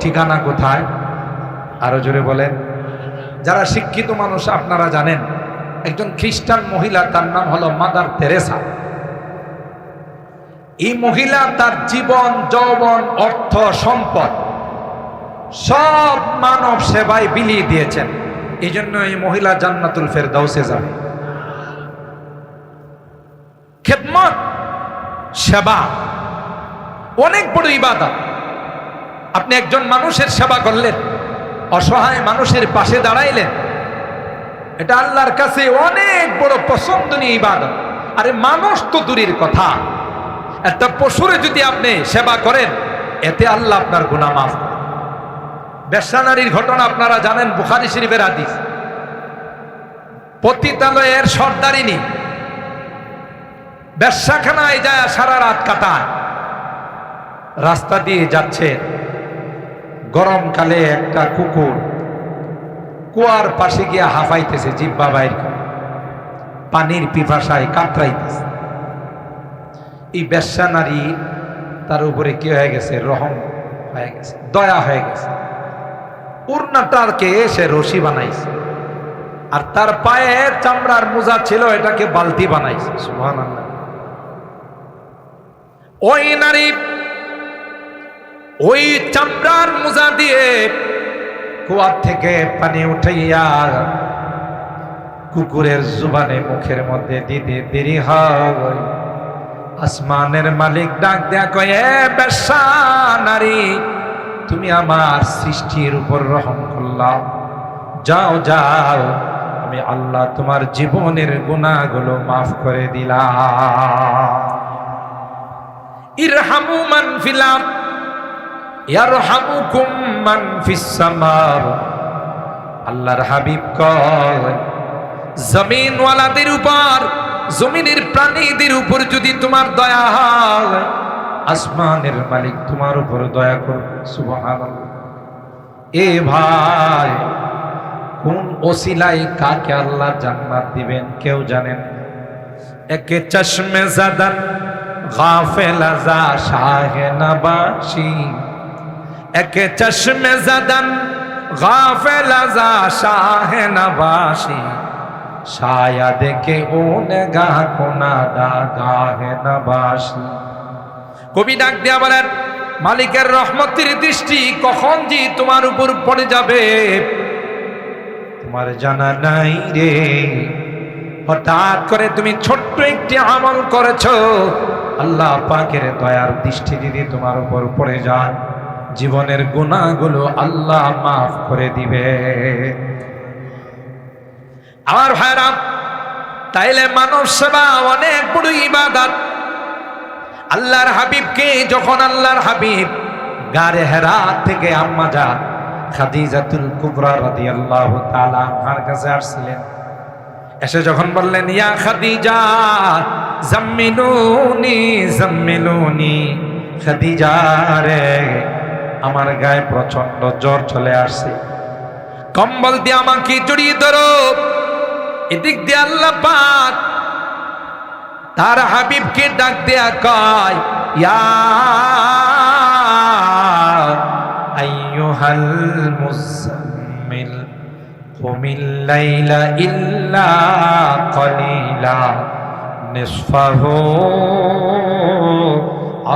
ঠিকানা কোথায়? আরো জোরে বলেন। যারা শিক্ষিত মানুষ আপনারা জানেন, একজন খ্রিস্টান মহিলা, তার নাম হলো মাদার তেরেসা। এই মহিলা তার জীবন, যৌবন, অর্থ, সম্পদ সব মানব সেবায় বিলিয়ে দিয়েছেন। এই জন্য এই মহিলা জান্নাতুল ফেরদাউসে যাবে। খেদমত, সেবা অনেক বড় ইবাদত। আপনি একজন মানুষের সেবা করলেন, অসহায় মানুষের পাশে দাঁড়াইলেন, এটা আল্লাহর কাছে অনেক বড় পছন্দনীয় ইবাদত। আরে মানুষ তো দূরের কথা, একটা পশুরে যদি আপনি সেবা করেন, এতে আল্লাহ আপনার গুনাহ মাফ করেন। বেশ্যা নারীর ঘটনা আপনারা জানেন, বুখারী শরীফের হাদিস। পতিতালয়ের সর্দারিনী বেশ্যাখানায় যায় সারা রাত কাটায়, রাস্তা দিয়ে যাচ্ছে, গরমকালে একটা কুকুর কুয়ার পাশে গিয়া হাঁফাইতেছে, জিহ্বা বাইর করে, পানির পিপাসায় কাতরাইতেছে। এই বেশ্যা নারী তার উপরে কি হয়ে গেছে, রহম হয়ে গেছে, দয়া হয়ে গেছে। উড়নাটাকে সে রশি বানাইছে, আর তার পায়ে চামড়ার মোজা ছিল, এটাকে বালতি বানাইছে। সুবহানাল্লাহ। ওই নারী ওই চামড়ার মোজা দিয়ে কুয়ার থেকে পানি উঠাইয়া কুকুরের জুবানে মুখের মধ্যে দিতে দেরি হয়। আসমানের মালিক ডাক দেয়া কয়, এ বেশ্যা নারী, তুমি আমার সৃষ্টির উপর রহম করলাম, যাও যাও, আমি আল্লাহ তোমার জীবনের গুনাহগুলো মাফ করে দিলাম। ইরহামু মান ফিল আরদ ইয়ারহামুকুম মান ফিস সামা। আল্লাহর হাবিব কয়, জমিনওয়ালাদের উপর, জমিনের প্রাণীদের উপর যদি তোমার দয়া হয়, আসমানের মালিক তোমার উপর দয়া করবে। সুবহানাল্লাহ। এ ভাই, কোন ওসিলায় কাকে আল্লাহ জান্নাত দিবেন কেউ জানেন? একে চশমে জাদান গাফেল আযা শাহে নবাশি, একে চশমে জাদান গাফেল আযা শাহে নবাশি, শায়দ কে ও নেগাহ কোনা দাগাহে নবাশি। কবি ডাক দিয়া বলেন, মালিকের রহমতের দৃষ্টি কখন যে তোমার উপর পড়ে যাবে তোমার জানা নাই রে। হঠাৎ করে তুমি ছোট্ট একটি আমল করেছো, আল্লাহ পাকের দয়ার দৃষ্টি যদি তোমার উপর পড়ে যায়, জীবনের গুনাহগুলো আল্লাহ মাফ করে দিবে। আমার ভাইরা, তাইলে মানব সেবা অনেক বড় ইবাদত। আল্লাহর হাবিবকে যখন আল্লাহর হাবিব গারে হেরা থেকে আম্মা জান খাদিজাতুল কুবরা রাদিয়াল্লাহু তাআলা আনহার কাছে আসছিলেন, এসে যখন বললেন, ইয়া খাদিজা জাম্মিলুনি জাম্মিলুনি, খাদিজা রে, আমার গায়ে প্রচন্ড জ্বর চলে আসছে, কম্বল দিয়ে আমাকে জড়িয়ে ধরো। এদিক দিয়ে আল্লাহ পাক তার হাবিবকে ডাক দেয়া কয়, ইয়া আইয়ুহাল মুজাম্মিল কুমিল লাইলা ইল্লা কলিলা নিসফাহু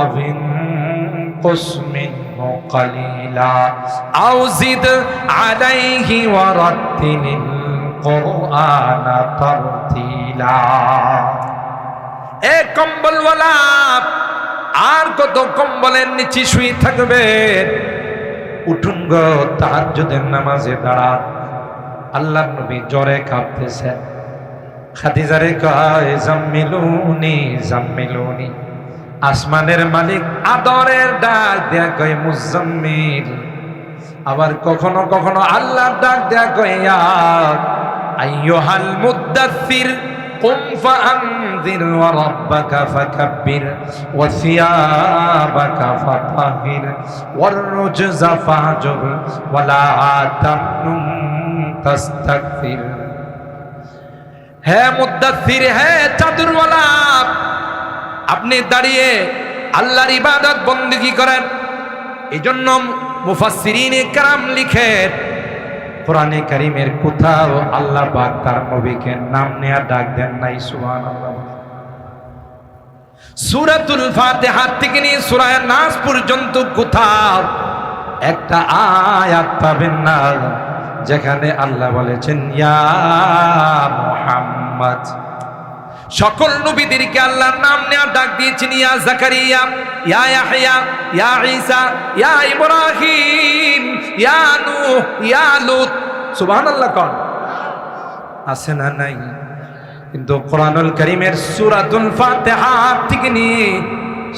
আবিন কুসমিনহু কলিলা আও জিদ আলাইহি ওয়ারাত্তিলিল কুরআনা তারতিলা। এ কম্বলওয়ালা, আর কত কম্বলের নিচে শুয়ে থাকবে? উঠুন গো, তাহাজ্জুদের নামাজে দাঁড়ান। আল্লাহর নবী জ্বরে কাঁপতেছেন। খাদিজারে কয়, জাম্মিলুনি জাম্মিলুনি। আসমানের মালিক আদরের ডাক দেয়া কয়, মুজাম্মিল। আবার কখনো কখনো আল্লাহর ডাক দেয়া কয়, ইয়া আইয়ুহাল মুদ্দাসসির قم فأنذر وربك فكبر وثيابك فطهر والرجز فاهجر ولا تمنن تستكثر। হে মুদ্দাসসির, হে চাদরওয়ালা, আপনি দাঁড়িয়ে আল্লাহর ইবাদত বন্দেগী করেন। এই জন্য মুফাসসিরিনে কেরাম লিখেন, কোরআনে কারীমের কোথাও আল্লাহ পাক তার নবীকে নাম নেয়া ডাক দেন নাই। সুবহানাল্লাহ। সূরাতুল ফাতিহা থেকে নিয়ে সূরা নাস পর্যন্ত কোথাও একটা আয়াত পাবেন না যেখানে আল্লাহ বলেছেন, ইয়া মুহাম্মদ সকল নবীদেরকে আল্লাহর নাম নেওয়া ডাক দিয়েছেন, ইয়া জাকারিয়া, ইয়া ইয়াহইয়া, ইয়া ঈসা, ইয়া ইব্রাহিম, ইয়া নূহ, ইয়া লূত। সুবহানাল্লাহ কোন আছে না নাই? কিন্তু কোরআনুল কারীমের সূরাতুল ফাতিহা থেকে নিয়ে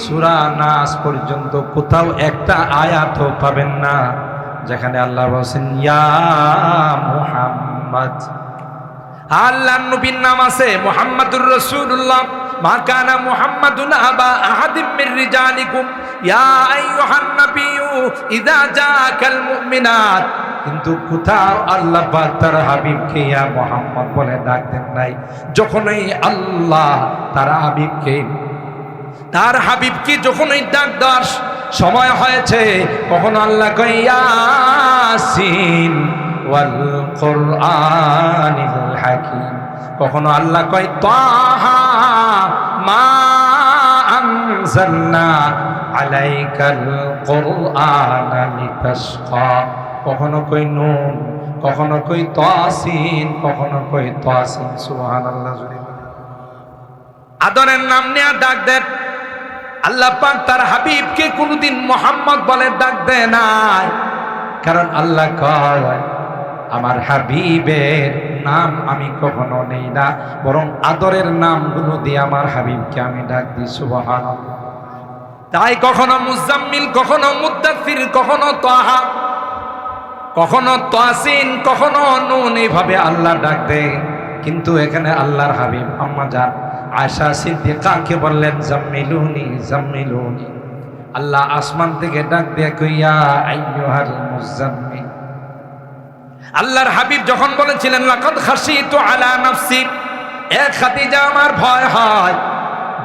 সূরা নাস পর্যন্ত কোথাও একটা আয়াতও পাবেন না যেখানে আল্লাহ বলেন ইয়া মুহাম্মদ। আল্লাহর নবীর নাম আছে মুহাম্মাদুর রাসূলুল্লাহ, মা কানা মুহাম্মাদুন আবা আহাদিম মির রিজালিকুম ইয়া আইয়ুহান নাবিয়্যু ইযা জাআকাল মুমিনাত। কিন্তু কোথাও আল্লাহ পাক তার হাবিবকে ইয়া মুহাম্মদ বলে ডাক দেন নাই। যখনই আল্লাহ তার হাবিবকে যখনই ডাক দেওয়ার সময় হয়েছে, কখনো আল্লাহ কয় ইয়াসিন ওয়াল কুরআনিল হাকীম, কখনো আল্লাহ কয় তাহা মা আনজালনা আলাইকাল কুরআনা লিতাশকা, কখনো কই নুন, কখনো কই তাসিন, কখনো কই তাসিন। সুবহানাল্লাহ। আদরের নাম নিয়ে ডাক দেন। আল্লাহ পাক তার হাবিবকে কোনদিন মুহাম্মদ বলে ডাক দেয় নাই, কারণ আল্লাহ কয় আমার হাবিবের নাম আমি কখনো নেই না, বরং আদরের নামগুলো দিয়ে আমার হাবিবকে আমি ডাক দিই। সুবহানাল্লাহ। তাই কখনো মুজাম্মিল, কখনো মুদ্দাসসির, কখনো তাহা, কখনো তাসিন, কখনো নুন, এইভাবে আল্লাহ ডাক দেয়। কিন্তু এখানে আল্লাহর হাবিব আম্মা জান আয়েশা সিদ্দিকাকে বললেন জাম্মিলুনি জাম্মিলুনি। আল্লাহ আসমান থেকে ডাক দিয়ে কইয়া আইয়ুহাল মুজাম্মিল। আল্লাহর হাবিব যখন বলেছিলেন লাকাদ খাশিতু আলা নাফসি, এ খাদিজা আমার ভয় হয়,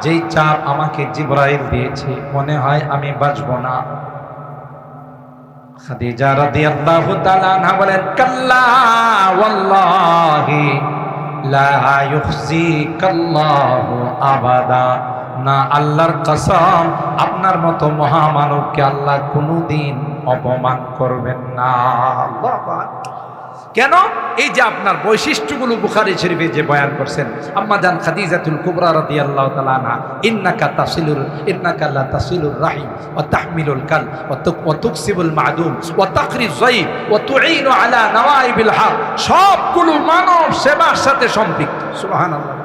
যেই চাপ আমাকে জিবরাইল দিয়েছে মনে হয় আমি বাঁচব না। খাদিজা রাদিয়াল্লাহু তাআলা আনহা বলেন কাল্লা ওয়াল্লাহি লা ইউখজিকাল্লাহু আবাদা, না আল্লাহর কসম আপনার মতো মহামানবকে আল্লাহ কোনোদিন অপমান করবেন না। কেন? এই যে আপনার বৈশিষ্ট্যগুলো বুখারী শরীফে যে বয়ান করছেন, আম্মা জান খাদিজাতুল কুবরা রাদিয়াল্লাহু তাআলা আনহা ইন্নাকা লা তাসিলুর রাহিম ওয়া তাহমিলুল কাল ওয়া তুকসিবুল মাদুম ওয়া তাকরিজ যায়ফ ওয়া তুঈনু আলা নওয়াইবিল হক, সবগুলো মানব সেবার সাথে সম্পৃক্ত। সুবহানাল্লাহ।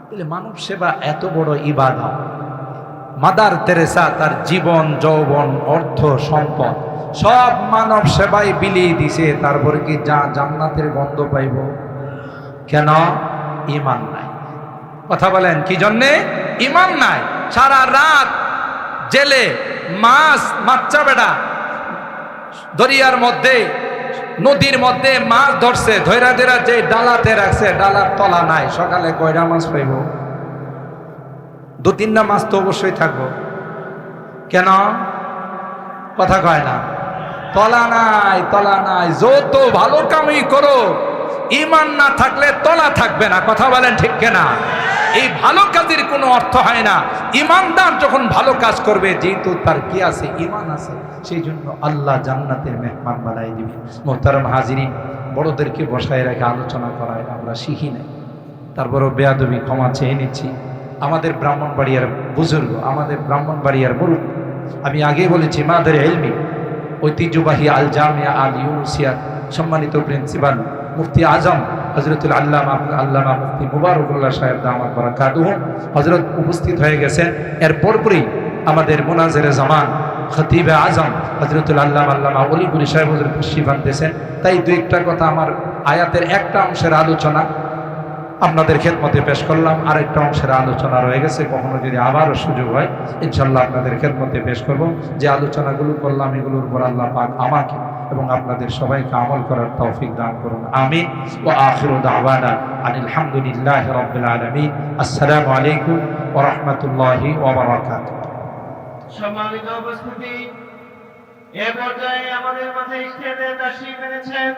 বলে মানব সেবা এত বড় ইবাদত। মাদার তেরেসা তার জীবন, যৌবন, অর্থ, সম্পদ সব মানব সেবায় বিলিয়ে দিছে, তারপরে কি জান্নাতের গন্ধ পাইব? কেন? ঈমান নাই। কথা বলেন কি জন্যে? ঈমান নাই। সারা রাত জেলে মাছ মাচ্চা বেড়া দরিয়ার মধ্যে, নদীর মধ্যে মাছ ধরছে, ধৈরা ধৈরা যে ডালাতে রাখছে, ডালার তলা নাই, সকালে কয়টা মাছ পাইব? 2-3টা মাছ তো অবশ্যই থাকবো। কেন? কথা কয় না। তলা নাই, তলা নাই। যত ভালো কামই করো, ঈমান না থাকলে তলা থাকবে না। কথা বলেন ঠিক কিনা? এই ভালো কাজের কোনো অর্থ হয় না। ঈমানদার যখন ভালো কাজ করবে, যেহেতু তার কি আছে? ঈমান আছে, সেই জন্য আল্লাহ জান্নাতের মেহমান বানাই দিবে। মোহতারাম হাজিরিন, বড়দেরকে বসায় রেখে আলোচনা করায় আমরা শিখি নাই, তারপরও বেয়াদবি ক্ষমা চেয়ে নিচ্ছি। আমাদের ব্রাহ্মণবাড়িয়ার বুজুর্গ, আমাদের ব্রাহ্মণবাড়িয়ার মুরুব্বি, আমি আগেই বলেছি মাদের ইলমি ঐতিহ্যবাহী আল জামিয়া আল ইউনুসিয়ার সম্মানিত প্রিন্সিপাল মুফতি আজম হযরতুল আল্লামা মুফতি মুবারকুল্লাহ সাহেব দামাত বারাকাতুহু হযরত উপস্থিত হয়ে গেছেন। এর পরপরই আমাদের মুনাজিরে জামান খতিবে আজম হযরতুল আল্লামা ওলিপুরি সাহেব হযরত তশরিফ আনতেছেন। তাই দুই একটা কথা আমার আয়াতের একটা অংশের আলোচনা আপনাদের খেদমতে পেশ করলাম, আরেকটা অংশের আলোচনা রয়ে গেছে, কখনো যদি আবারও সুযোগ হয় ইনশাল্লাহ আপনাদের খেদমতে পেশ করব। যে আলোচনাগুলো করলাম এগুলোর উপর আল্লাহ পাক আমাকে এবং আপনাদের সবাইকে আমল করার তৌফিক দান করুন। আমিন। ওয়া আখিরু দাওয়ানা আনিল হামদুলিল্লাহি রাব্বিল আলামিন। আসসালামু আলাইকুম ওয়া রাহমাতুল্লাহি ওয়া বারাকাতুহু। সম্মানিত উপস্থিতি, এ পর্যায়ে আমাদের মাঝে স্টেজে তাশরীফ এনেছেন